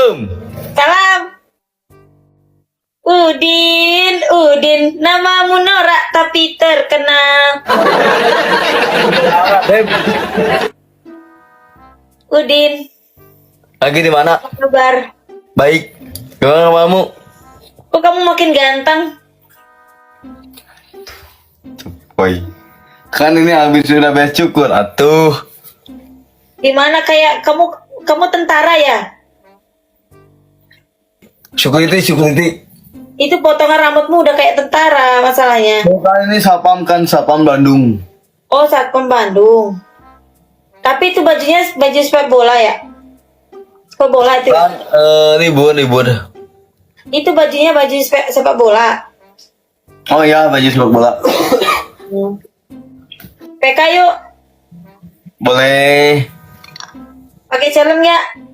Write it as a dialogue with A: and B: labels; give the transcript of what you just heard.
A: Assalamualaikum.
B: Salam. Udin, namamu norak tapi terkenal.
A: Beb,
B: Udin,
A: lagi di mana?
B: apa kabar?
A: Baik. Gimana kamu?
B: Kok kamu makin ganteng?
A: Woi. Kan ini habis sudah beres cukur atuh.
B: Gimana kayak kamu tentara ya?
A: Syukur itu.
B: Itu potongan rambutmu udah kayak tentara masalahnya.
A: Bukan ini sapam Bandung.
B: Oh, Satpam Bandung. Tapi itu bajunya baju sepak bola ya? Sepak bola itu.
A: Kan libur.
B: Itu bajunya baju sepak bola.
A: Oh iya, baju sepak bola.
B: PK yuk,
A: Boleh.
B: pakai helm ya.